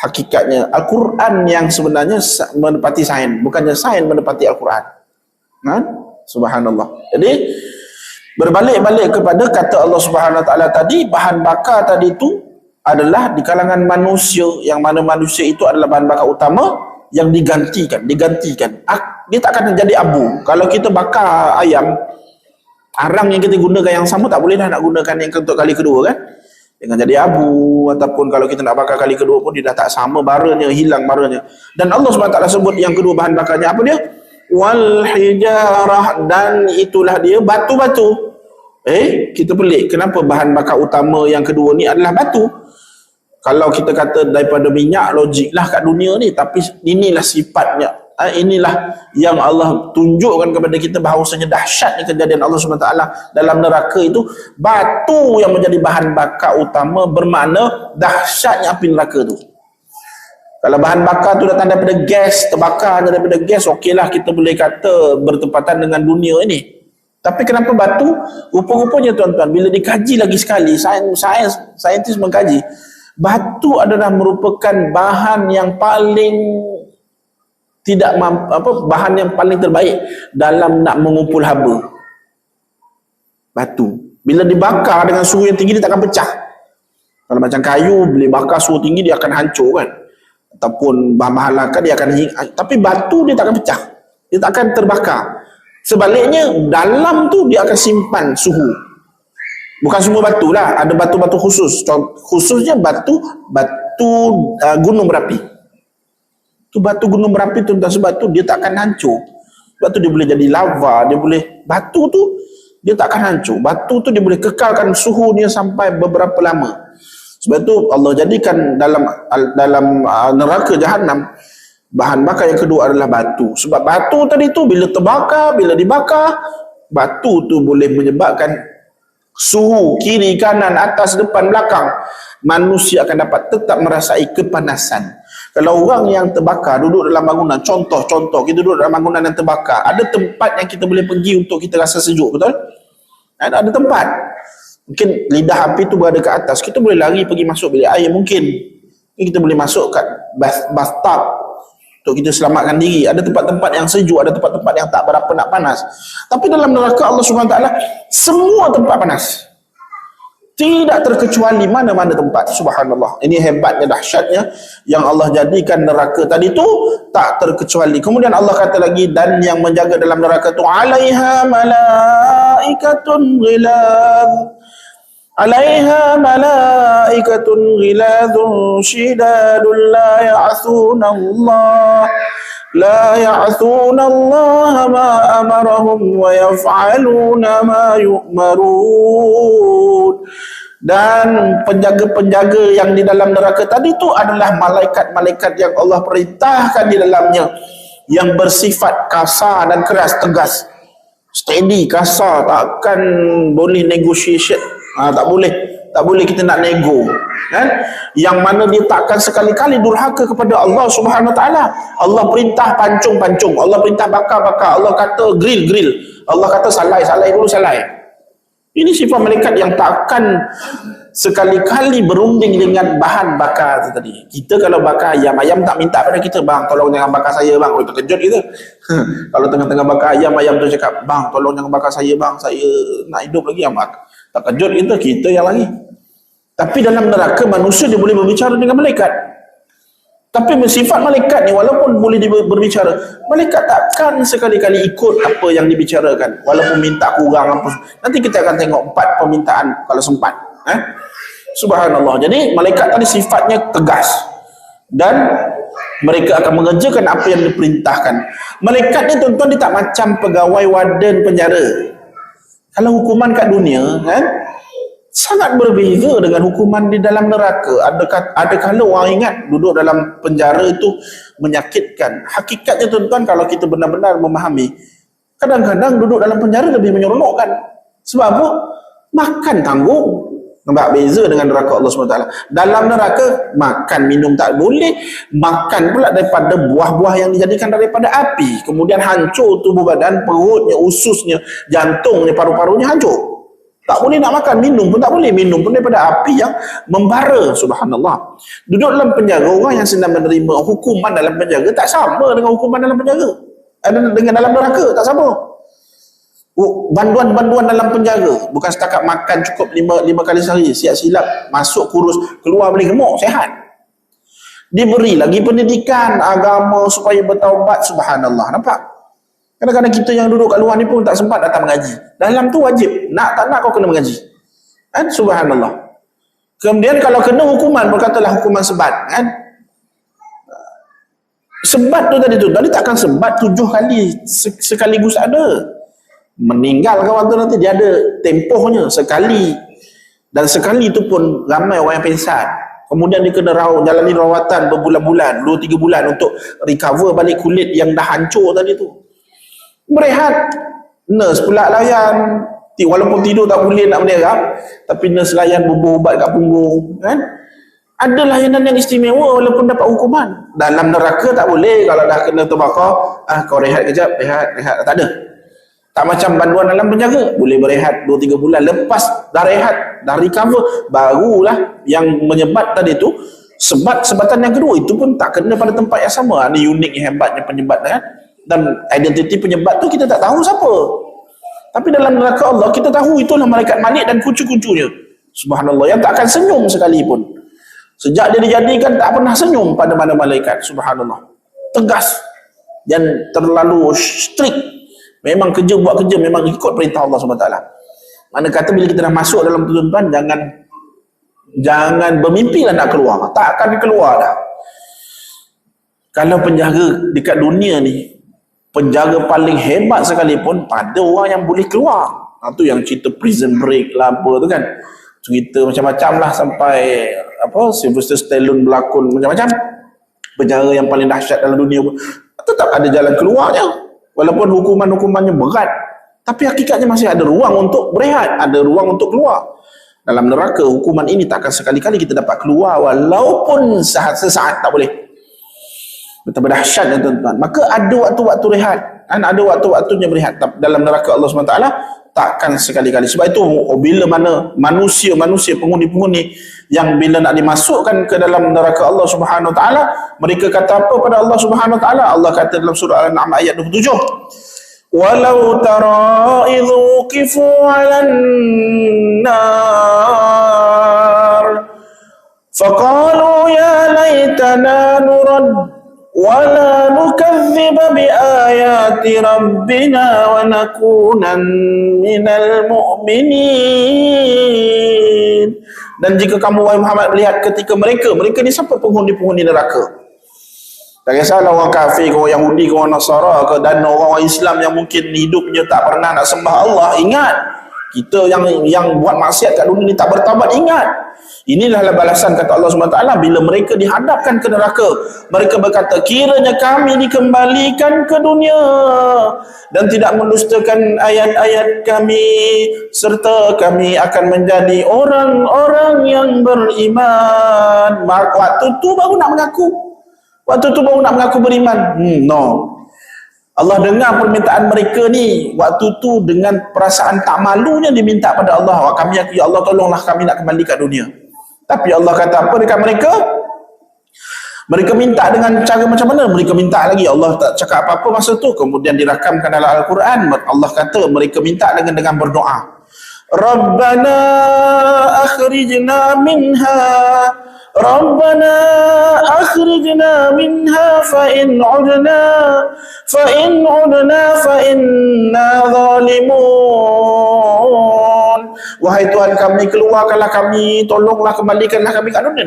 Hakikatnya Al-Quran yang sebenarnya menepati sains, bukannya sains menepati Al-Quran. Kan? Subhanallah. Jadi berbalik-balik kepada kata Allah Subhanahu Wa Taala tadi, bahan bakar tadi itu adalah di kalangan manusia, yang mana manusia itu adalah bahan bakar utama yang digantikan. Dia tak akan jadi abu. Kalau kita bakar ayam, arang yang kita gunakan yang sama, tak boleh dah nak gunakan yang untuk kali kedua kan, dengan jadi abu. Ataupun kalau kita nak bakar kali kedua pun dia dah tak sama baranya, hilang baranya. Dan Allah SWT sebut yang kedua bahan bakarnya apa dia? Wal hijarah, dan itulah dia batu-batu. Kita pelik, kenapa bahan bakar utama yang kedua ni adalah batu? Kalau kita kata daripada minyak, logiklah kat dunia ni, tapi inilah sifatnya. Inilah yang Allah tunjukkan kepada kita bahawasanya dahsyatnya kejadian Allah SWT dalam neraka itu. Batu yang menjadi bahan bakar utama bermakna dahsyatnya api neraka tu. Kalau bahan bakar tu datang daripada gas, terbakar daripada gas, okeylah, kita boleh kata bertepatan dengan dunia ini. Tapi kenapa batu? Rupa-rupanya tuan-tuan, bila dikaji lagi sekali, saintis mengkaji, batu adalah merupakan bahan yang paling bahan yang paling terbaik dalam nak mengumpul haba. Batu bila dibakar dengan suhu yang tinggi, dia takkan pecah. Kalau macam kayu, bila bakar suhu tinggi dia akan hancur kan, ataupun bahan-bahan lakar dia akan tapi batu dia takkan pecah, dia takkan terbakar. Sebaliknya dalam tu dia akan simpan suhu. Bukan semua batu lah, ada batu-batu khusus. Khususnya batu gunung berapi. Tu batu gunung berapi tu, sebab tu dia tak akan hancur. Sebab tu dia boleh jadi lava, batu tu dia tak akan hancur. Batu tu dia boleh kekalkan suhu dia sampai beberapa lama. Sebab tu Allah jadikan dalam neraka Jahannam, bahan bakar yang kedua adalah batu. Sebab batu tadi tu bila dibakar, batu tu boleh menyebabkan suhu kiri, kanan, atas, depan, belakang, manusia akan dapat tetap merasai kepanasan. Kalau orang yang terbakar duduk dalam bangunan, contoh kita duduk dalam bangunan yang terbakar, ada tempat yang kita boleh pergi untuk kita rasa sejuk, betul? Ada tempat. Mungkin lidah api tu berada ke atas, kita boleh lari pergi masuk bilik air, mungkin kita boleh masuk kat bathtub untuk kita selamatkan diri. Ada tempat-tempat yang sejuk, ada tempat-tempat yang tak berapa nak panas. Tapi dalam neraka Allah SWT, semua tempat panas, tidak terkecuali mana-mana tempat. Subhanallah. Ini hebatnya, dahsyatnya yang Allah jadikan neraka tadi tu tak terkecuali. Kemudian Allah kata lagi, dan yang menjaga dalam neraka tu, alaiha malaikatun ghilad, alaiha malaikatun ghiladun syidadun la ya'thuna Allah ma amarahum wa yaf'aluna ma yu'marun. Dan penjaga-penjaga yang di dalam neraka tadi tu adalah malaikat-malaikat yang Allah perintahkan di dalamnya, yang bersifat kasar dan keras, tegas, steady, kasar, takkan boleh negotiation. Tak boleh kita nak nego kan? Yang mana dia takkan sekali-kali durhaka kepada Allah Subhanahu Wa Taala. Allah perintah pancung, Allah perintah bakar, Allah kata grill, Allah kata salai dulu. Ini sifat malaikat yang takkan sekali-kali berunding dengan bahan bakar itu tadi. Kita kalau bakar ayam tak minta pada kita, bang tolong jangan bakar saya bang. Terkejut kita. Kalau tengah-tengah bakar ayam tu cakap, bang tolong jangan bakar saya bang, saya nak hidup lagi. Tak kejut kita yang lagi. Tapi dalam neraka manusia dia boleh berbicara dengan malaikat. Tapi sifat malaikat ni, walaupun boleh berbicara, malaikat takkan sekali-kali ikut apa yang dibicarakan, walaupun minta kurang apa. Nanti kita akan tengok 4 permintaan kalau sempat. Subhanallah. Jadi malaikat tadi sifatnya tegas, dan mereka akan mengerjakan apa yang diperintahkan. Malaikat ni tuan-tuan, dia tak macam pegawai warden penjara. Kalau hukuman kat dunia kan, sangat berbeza dengan hukuman di dalam neraka. Ada kala orang ingat duduk dalam penjara itu menyakitkan. Hakikatnya tuan-tuan, kalau kita benar-benar memahami, kadang-kadang duduk dalam penjara lebih menyeronokkan. Sebab apa? Makan tanggung. Nampak beza dengan neraka Allah SWT. Dalam neraka, makan minum tak boleh. Makan pula daripada buah-buah yang dijadikan daripada api. Kemudian hancur tubuh badan, perutnya, ususnya, jantungnya, paru-parunya hancur. Tak boleh nak makan, minum pun tak boleh. Minum pun daripada api yang membara. Subhanallah. Duduk dalam penjara, orang yang sedang menerima hukuman dalam penjara tak sama dengan hukuman dalam penjara. Dengan dalam neraka, tak sama. Banduan-banduan dalam penjara bukan setakat makan cukup lima kali sehari, siap silap masuk kurus, keluar boleh gemuk, sehat. Diberi lagi pendidikan agama supaya bertaubat. Subhanallah. Nampak? Kadang-kadang kita yang duduk kat luar ni pun tak sempat datang mengaji. Dalam tu wajib, nak tak nak kau kena mengaji. Kan? Subhanallah. Kemudian kalau kena hukuman, berkatalah hukuman sebat. Kan? Sebat tu tadi takkan sebat 7 kali sekaligus ada. Meninggal kawan tu nanti dia ada tempohnya sekali. Dan sekali tu pun ramai orang yang pengsan. Kemudian dia kena jalani rawatan berbulan-bulan, 2-3 bulan untuk recover balik kulit yang dah hancur tadi tu. Berehat, nurse pula layan, walaupun tidur tak boleh nak menerap, tapi nurse layan bubuh ubat kat punggung, kan? Ada layanan yang istimewa walaupun dapat hukuman. Dalam neraka tak boleh, kalau dah kena terbakar, kau rehat kejap, rehat, tak ada. Tak macam banduan dalam penjara, boleh berehat 2-3 bulan, lepas dah rehat, dah recover, barulah yang menyebat tadi tu, sebatan yang kedua, itu pun tak kena pada tempat yang sama. Ini unik hebatnya penyebat, kan? Dan identiti penyebat tu kita tak tahu siapa. Tapi dalam neraka Allah kita tahu itulah malaikat Malik dan kucu-kucunya. Subhanallah, yang tak akan senyum sekalipun. Sejak dia dijadikan tak pernah senyum pada mana malaikat. Subhanallah. Tegas dan terlalu strict. Memang buat kerja memang ikut perintah Allah SWT. Mana kata bila kita dah masuk dalam tuntutan, jangan bermimpilah nak keluar. Tak akan keluar dah. Kalau penjaga dekat dunia ni, penjaga paling hebat sekalipun, pada orang yang boleh keluar. Itu yang cerita Prison Break lah apa tu kan. Cerita macam-macam lah sampai Sylvester Stallone berlakon macam-macam. Penjara yang paling dahsyat dalam dunia pun tetap ada jalan keluarnya. Walaupun hukuman-hukumannya berat, tapi hakikatnya masih ada ruang untuk berehat, ada ruang untuk keluar. Dalam neraka, hukuman ini takkan sekali-kali kita dapat keluar walaupun sesaat tak boleh. Betapa dahsyatnya tuan-tuan. Maka ada waktu-waktu rehat, ada waktu-waktunya berehat. Dalam neraka Allah SWT takkan sekali-kali. Sebab itu bila mana manusia-manusia penghuni-penghuni yang bila nak dimasukkan ke dalam neraka Allah Subhanahu Wa Taala, mereka kata apa pada Allah Subhanahu Wa Taala? Allah kata dalam surah Al-An'am ayat 27, walau tara idzu qifu 'alan nar faqalu ya laitana nurad wala nukadziba biayati rabbina wa nakunan minal mu'minin. Dan jika kamu wahai Muhammad melihat ketika mereka ni siapa penghuni-penghuni neraka? Tak kisahlah orang kafir ke, orang Yahudi ke, orang Nasara ke, dan orang-orang Islam yang mungkin hidupnya tak pernah nak sembah Allah. Ingat, kita yang buat maksiat kat dunia ni tak bertaubat, ingat. Inilah balasan kata Allah SWT bila mereka dihadapkan ke neraka. Mereka berkata, kiranya kami dikembalikan ke dunia dan tidak mendustakan ayat-ayat kami, serta kami akan menjadi orang-orang yang beriman. Waktu tu baru nak mengaku. Waktu tu baru nak mengaku beriman. No. Allah dengar permintaan mereka ni. Waktu tu dengan perasaan tak malunya diminta pada Allah. Kami, ya Allah tolonglah kami nak kembali ke dunia. Tapi Allah kata apa dekat mereka? Mereka minta dengan cara macam mana? Mereka minta lagi. Allah tak cakap apa-apa masa tu. Kemudian dirakamkan dalam Al-Quran. Allah kata mereka minta dengan berdoa. Rabbana akhrijna minha. Rabbana akhrijna minha fa in udna fa inna zalimun. Wahai Tuhan kami, keluarkanlah kami, tolonglah kembalikanlah kami ke dunia.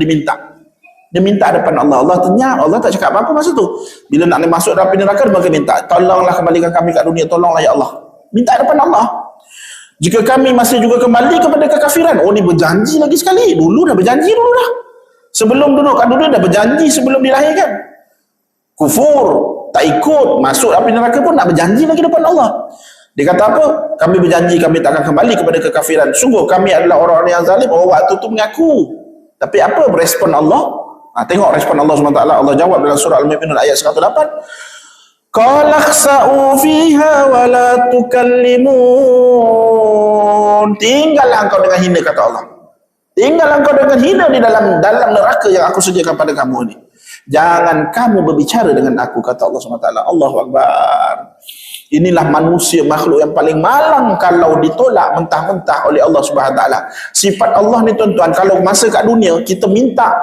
Dia minta depan Allah. Allah tanya, Allah tak cakap apa-apa masa tu. Bila nak masuk dalam neraka, mereka minta, tolonglah kembalikan kami ke dunia, tolonglah ya Allah. Minta depan Allah. Jika kami masih juga kembali kepada kekafiran, ni berjanji lagi sekali. Dulu dah berjanji dulu dah. Sebelum duduk kat dunia dah berjanji sebelum dilahirkan. Kufur, tak ikut, masuk api neraka pun nak berjanji lagi depan Allah. Dia kata apa? Kami berjanji kami tak akan kembali kepada kekafiran. Sungguh kami adalah orang-orang yang zalim. Waktu tu mengaku. Tapi apa respon Allah? Tengok respon Allah SWT. Allah jawab dalam surah Al-Mu'minun ayat 108. Qala khsa'u fiha wa la tukallimun. Tinggallah engkau dengan hina, kata Allah. Tinggallah engkau dengan hina di dalam neraka yang aku sediakan pada kamu ini. Jangan kamu berbicara dengan aku, kata Allah SWT. Allahu Akbar. Inilah manusia, makhluk yang paling malang kalau ditolak mentah-mentah oleh Allah SWT. Sifat Allah ni tuan-tuan, kalau masa kat dunia kita minta,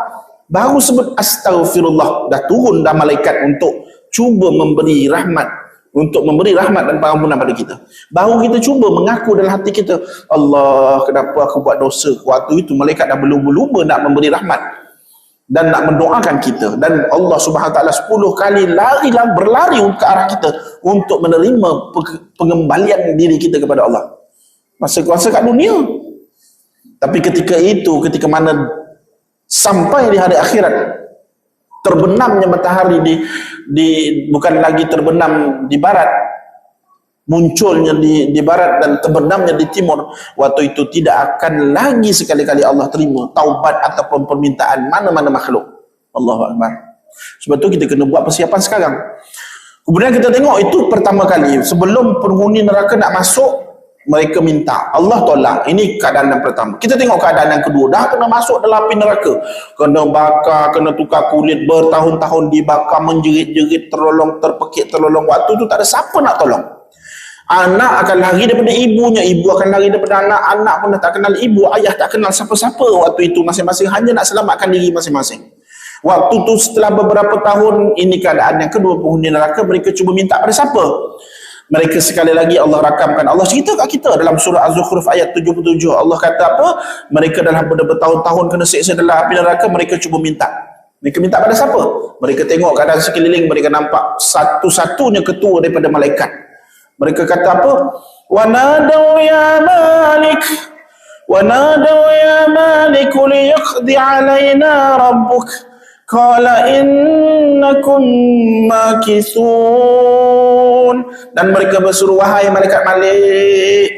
baru sebut astaghfirullah, dah turun dah malaikat untuk cuba memberi rahmat, untuk memberi rahmat dan pengampunan pada kita. Baru kita cuba mengaku dalam hati kita, Allah, kenapa aku buat dosa? Waktu itu malaikat dah berlumba-lumba nak memberi rahmat dan nak mendoakan kita, dan Allah Subhanahu Wa Taala 10 kali berlari ke arah kita untuk menerima pengembalian diri kita kepada Allah masa kuasa kat dunia. Tapi ketika mana sampai di hari akhirat, terbenamnya matahari bukan lagi terbenam di barat, munculnya di barat dan terbenamnya di timur, waktu itu tidak akan lagi sekali-kali Allah terima taubat ataupun permintaan mana-mana makhluk. Allahu Akbar. Sebab tu kita kena buat persiapan sekarang. Kemudian kita tengok itu pertama kali, sebelum penghuni neraka nak masuk, mereka minta, Allah tolak. Ini keadaan yang pertama. Kita tengok keadaan yang kedua, dah kena masuk dalam api neraka, kena bakar, kena tukar kulit, bertahun-tahun dibakar, menjerit-jerit, terpekik terlolong. Waktu tu tak ada siapa nak tolong. Anak akan lari daripada ibunya, ibu akan lari daripada anak, anak pun dah tak kenal ibu, ayah tak kenal siapa-siapa waktu itu, masing-masing hanya nak selamatkan diri masing-masing. Waktu tu setelah beberapa tahun, ini keadaan yang kedua penghuni neraka, mereka cuba minta pada siapa? Mereka sekali lagi Allah rakamkan, Allah cerita kat kita dalam surah Az-Zukhruf ayat 77. Allah kata apa? Mereka dalam bertahun-tahun kena siksa dalam api neraka, mereka cuba minta. Mereka minta pada siapa? Mereka tengok keadaan sekeliling, mereka nampak satu-satunya ketua daripada malaikat. Mereka kata apa? Wa nadaw ya Malik, wa nadaw ya Malik liyaqdi alaina rabbuk, qala innakum makithun. Dan mereka berseru, wahai malaikat Malik,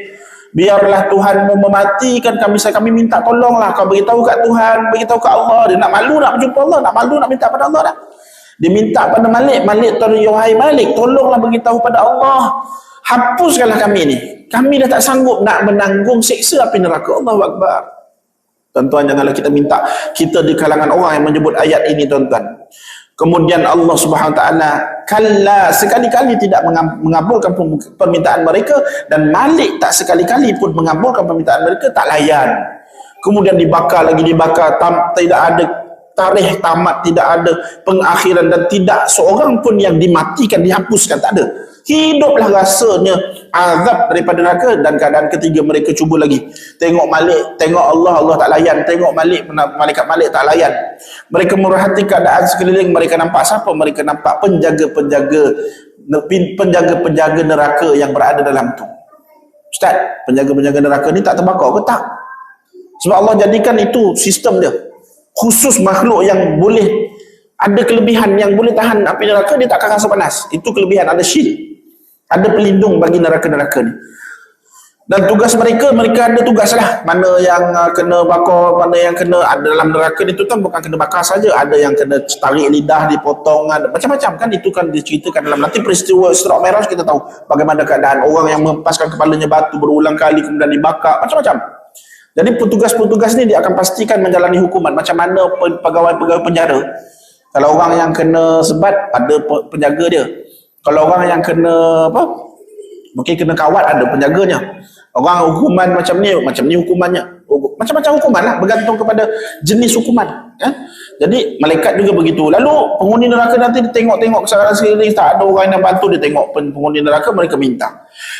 biarlah Tuhanmu mematikan kami. Kami minta tolonglah, kau beritahu kat Tuhan, beritahu kat Allah. Dia nak malu nak berjumpa Allah, nak malu nak minta pada Allah dah. Dia minta pada Malik, Malik tolong, wahai Malik, tolonglah beritahu pada Allah, hapuskanlah kami ni. Kami dah tak sanggup nak menanggung siksa api neraka. Allahu Akbar. Tuan-tuan, janganlah kita minta. Kita di kalangan orang yang menyebut ayat ini, tuan-tuan. Kemudian Allah Subhanahu Wa Taala kalla, sekali-kali tidak mengabulkan permintaan mereka, dan Malik tak sekali-kali pun mengabulkan permintaan mereka, tak layan. Kemudian dibakar lagi, dibakar, tidak ada tarikh tamat, tidak ada pengakhiran, dan tidak seorang pun yang dimatikan, dihapuskan, tak ada. Hiduplah rasanya azab daripada neraka. Dan keadaan ketiga, mereka cuba lagi. Tengok Malik, tengok Allah, Allah tak layan. Tengok Malik, malaikat Malik tak layan. Mereka merhati keadaan sekeliling, mereka nampak siapa? Mereka nampak penjaga-penjaga neraka yang berada dalam tu. Ustaz, penjaga-penjaga neraka ni tak terbakar ke? Tak. Sebab Allah jadikan itu sistem dia. Khusus makhluk yang boleh, ada kelebihan yang boleh tahan api neraka, dia tak akan rasa panas. Itu kelebihan, ada shield, ada pelindung bagi neraka-neraka ni. Dan tugas mereka ada tugas lah. Mana yang kena bakar, mana yang kena ada dalam neraka ni, tu kan bukan kena bakar saja. Ada yang kena tarik lidah, dipotong, ada macam-macam kan. Itu kan diceritakan dalam nanti peristiwa Isra Mi'raj, kita tahu bagaimana keadaan orang yang menghempaskan kepalanya batu berulang kali kemudian dibakar, macam-macam. Jadi petugas-petugas ni dia akan pastikan menjalani hukuman. Macam mana pegawai-pegawai penjara, kalau orang yang kena sebat, ada penjaga dia. Kalau orang yang kena mungkin kena kawat, ada penjaganya. Orang hukuman macam ni hukumannya. Macam-macam hukuman lah, bergantung kepada jenis hukuman. Jadi malaikat juga begitu. Lalu penghuni neraka nanti dia tengok-tengok kesalahan sekeliling, tak ada orang yang bantu, dia tengok penghuni neraka, mereka minta.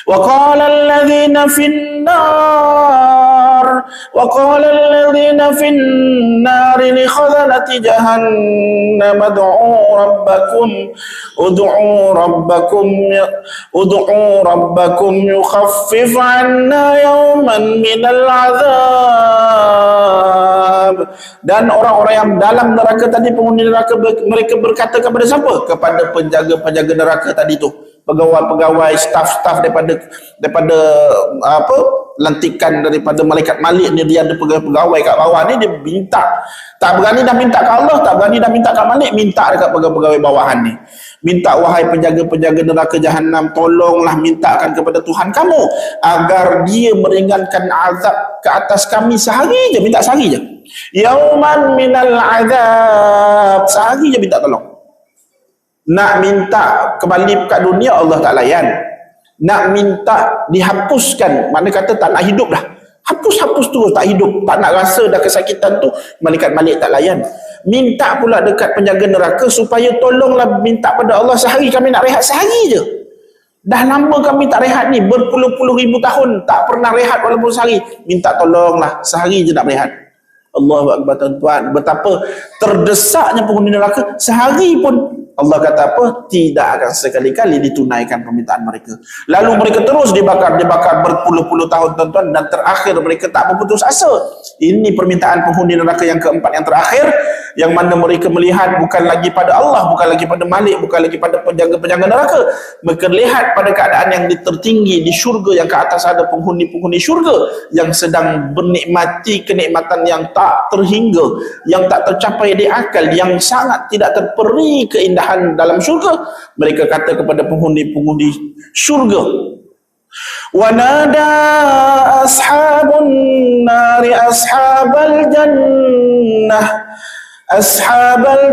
Wa qala alladhina finnar, wa qala alladhina finnar li khazanati jahannam ud'u rabbakum yukhaffif 'anna yawman minal 'adzab. Dan orang-orang yang dalam neraka tadi, penghuni neraka, mereka berkata kepada siapa? Kepada penjaga-penjaga neraka tadi tu. pegawai-pegawai, staf-staf daripada apa, lantikan daripada malaikat Malik ni, dia ada pegawai kat bawah ni, dia minta, tak berani dah minta ke Allah, tak berani dah minta kat Malik, minta dekat pegawai bawahan ni, minta, wahai penjaga-penjaga neraka jahanam, tolonglah mintakan kepada Tuhan kamu agar dia meringankan azab ke atas kami sehari je, minta sehari je, yauman minal azab, sehari je minta tolong. Nak minta kembali kat dunia Allah tak layan, nak minta dihapuskan, mana kata tak nak hidup dah, hapus terus, tak hidup, tak nak rasa dah kesakitan tu, malaikat Malik tak layan. Minta pula dekat penjaga neraka supaya tolonglah minta pada Allah, sehari kami nak rehat, sehari je. Dah lama kami tak rehat ni, berpuluh-puluh ribu tahun tak pernah rehat walaupun sehari, minta tolonglah, sehari je nak rehat. Allahu Akbar tuan-tuan, betapa terdesaknya penghuni neraka, sehari pun Allah kata apa? Tidak akan sekali-kali ditunaikan permintaan mereka. Lalu mereka terus dibakar berpuluh-puluh tahun tuan-tuan, dan terakhir mereka tak berputus asa. Ini permintaan penghuni neraka yang keempat, yang terakhir, yang mana mereka melihat bukan lagi pada Allah, bukan lagi pada Malik, bukan lagi pada penjaga-penjaga neraka. Mereka lihat pada keadaan yang tertinggi di syurga, yang ke atas ada penghuni-penghuni syurga yang sedang bernikmati kenikmatan yang tak terhingga, yang tak tercapai di akal, yang sangat tidak terperi keindahan dalam syurga. Mereka kata kepada penghuni-penghuni syurga, wa nada ashabun nari ashabal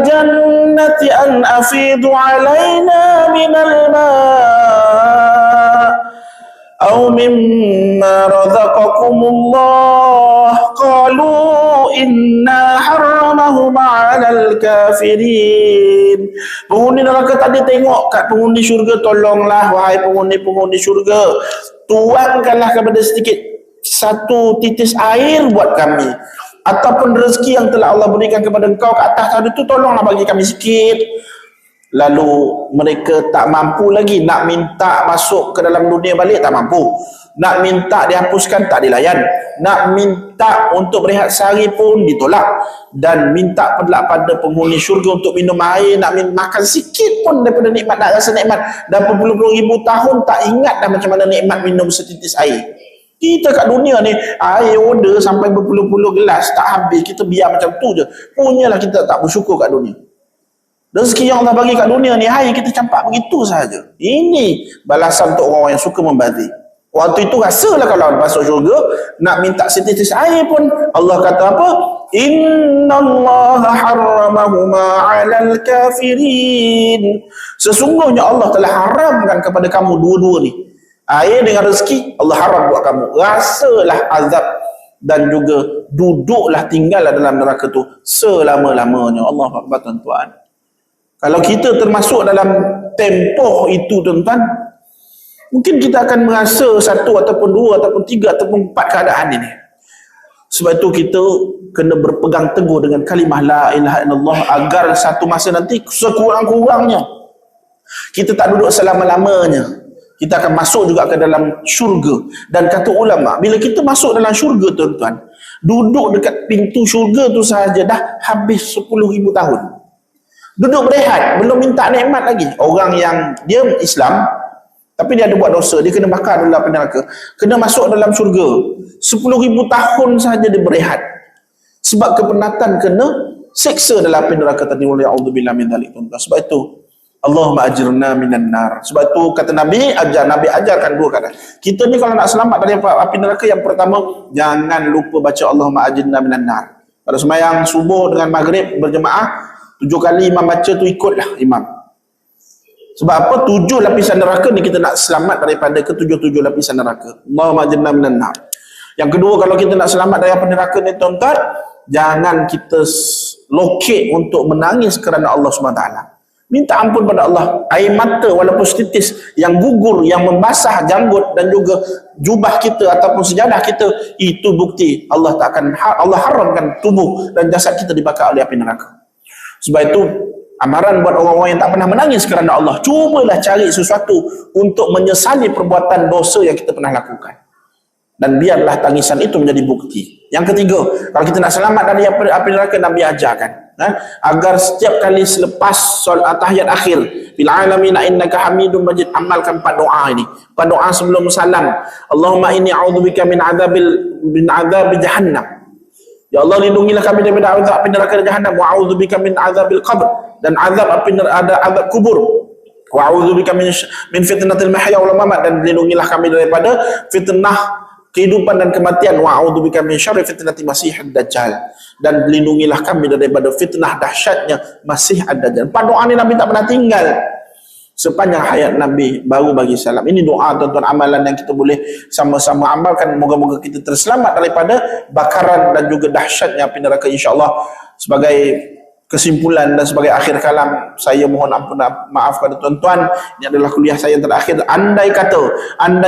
jannati an afidu alaina minal ma' aw mimma razaqakumullah qalu inna harramahuma 'alal kafirin. Penghuni neraka tadi tengok kat penghuni syurga, tolonglah wahai penghuni syurga, tuangkanlah kepada sedikit satu titis air buat kami, ataupun rezeki yang telah Allah berikan kepada engkau ke atas tadi tu, tolonglah bagi kami sikit. Lalu mereka tak mampu lagi, nak minta masuk ke dalam dunia balik tak mampu, nak minta dihapuskan tak dilayan, nak minta untuk berehat sehari pun ditolak, dan minta pula pada penghuni syurga untuk minum air, nak makan sikit pun daripada nikmat, nak rasa nikmat, dan berpuluh-puluh ribu tahun tak ingat dah macam mana nikmat minum setitis air. Kita kat dunia ni air order sampai berpuluh-puluh gelas tak habis, kita biar macam tu je, punyalah kita tak bersyukur kat dunia. Rezeki yang Allah bagi kat dunia ni, air kita campak begitu sahaja. Ini balasan untuk orang-orang yang suka membazir. Waktu itu rasalah kalau masuk syurga, nak minta setitis air pun Allah kata apa? Innallaha harramahuma 'alal kafirin. Sesungguhnya Allah telah haramkan kepada kamu dua-dua ni, air dengan rezeki Allah haram buat kamu. Rasalah azab dan juga duduklah, tinggallah dalam neraka tu selama-lamanya. Allahu Akbar tuan-tuan. Kalau kita termasuk dalam tempoh itu tuan-tuan, mungkin kita akan merasa satu ataupun dua ataupun tiga ataupun empat keadaan ini. Sebab itu kita kena berpegang teguh dengan kalimah la ilaha illallah, agar satu masa nanti sekurang-kurangnya kita tak duduk selama-lamanya, kita akan masuk juga ke dalam syurga. Dan kata ulama, bila kita masuk dalam syurga tuan-tuan, duduk dekat pintu syurga tu sahaja dah habis 10,000 tahun. Duduk berehat, belum minta nikmat lagi. Orang yang dia Islam tapi dia ada buat dosa, dia kena bakar dalam api neraka, kena masuk dalam syurga 10,000 tahun sahaja dia berehat, sebab kepenatan kena seksa dalam api neraka tadi. Wa'udzubillah min dzalik. Sebab itu Allahumma ajirna minan nar. Sebab itu kata Nabi ajarkan dua keadaan. Kita ni kalau nak selamat dari api neraka, yang pertama, jangan lupa baca Allahumma ajirna minan nar. Pada sembahyang subuh dengan maghrib berjemaah, 7 kali imam baca tu, ikutlah imam. Sebab apa? 7 lapisan neraka ni kita nak selamat daripada ke-7 lapisan neraka. Allahumma ajirna minan nar. Yang kedua, kalau kita nak selamat dari api neraka ni tuan-tuan, jangan kita lokek untuk menangis kerana Allah SWT. Minta ampun pada Allah. Air mata walaupun setitis yang gugur, yang membasah janggut dan juga jubah kita ataupun sejadah kita, itu bukti Allah tak akan, Allah haramkan tubuh dan jasad kita dibakar oleh api neraka. Sebab itu amaran buat orang-orang yang tak pernah menangis kerana Allah, cubalah cari sesuatu untuk menyesali perbuatan dosa yang kita pernah lakukan, dan biarlah tangisan itu menjadi bukti. Yang ketiga, kalau kita nak selamat dari api neraka, Nabi ajarkan agar setiap kali selepas solat tahiyat akhir fil alamin innaka hamidum majid, amalkan 4 doa ini. 4 doa sebelum salam. Allahumma inni a'udzubika min adzabi jahannam. Ya Allah, lindungilah kami daripada azab api neraka jahannam. Wa a'udzubika min adzabil qabr, dan azab api neraka, azab kubur. Wa a'udzubika min fitnatil mahya wal mamat, dan lindungilah kami daripada fitnah kehidupan dan kematian. Wa a'udzubika min syarri fitnati masiihid dajjal, dan lindungilah kami daripada fitnah dahsyatnya Masih ad-Dajjal. 4 doa ni Nabi tak pernah tinggal sepanjang hayat Nabi baru bagi salam. Ini doa tuan-tuan, amalan yang kita boleh sama-sama amalkan. Moga-moga kita terselamat daripada bakaran dan juga dahsyatnya api neraka, insya-Allah. Sebagai kesimpulan dan sebagai akhir kalam, saya mohon ampun maaf kepada tuan-tuan. Ini adalah kuliah saya yang terakhir. Andai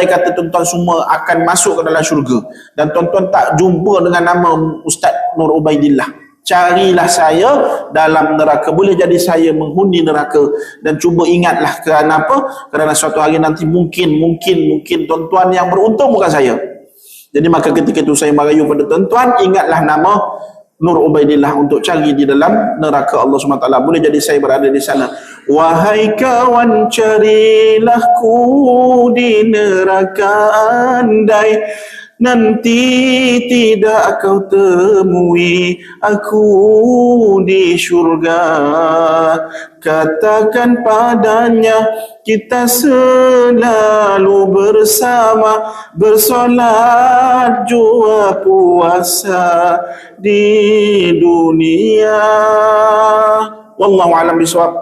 kata tuan-tuan semua akan masuk ke dalam syurga dan tuan-tuan tak jumpa dengan nama Ustaz Nur Ubaidillah, carilah saya dalam neraka. Boleh jadi saya menghuni neraka, dan cuba ingatlah, kerana apa? Kerana suatu hari nanti mungkin tuan-tuan yang beruntung bukan saya. Jadi maka ketika itu saya merayu pada tuan-tuan, ingatlah nama Nur Ubaidillah untuk cari di dalam neraka Allah SWT. Boleh jadi saya berada di sana. Wahai kawan, carilah ku di neraka, andai nanti tidak kau temui aku di syurga. Katakan padanya, kita selalu bersama, bersolat jua puasa di dunia. Wallahu a'lam bishawab.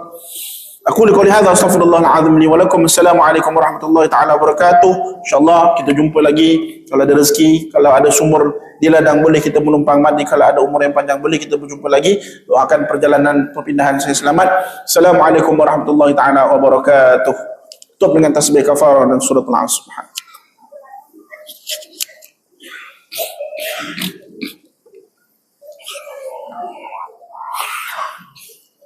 Aku liqauli hadza astaghfirullah al-azim li wa lakum. Assalamualaikum warahmatullahi taala wabarakatuh. Insyaallah kita jumpa lagi kalau ada rezeki, kalau ada sumur di ladang boleh kita menumpang mati, kalau ada umur yang panjang boleh kita berjumpa lagi. Doakan perjalanan perpindahan saya selamat. Assalamualaikum warahmatullahi taala wabarakatuh. Tutup dengan tasbih kafarah dan surah Al-Asr.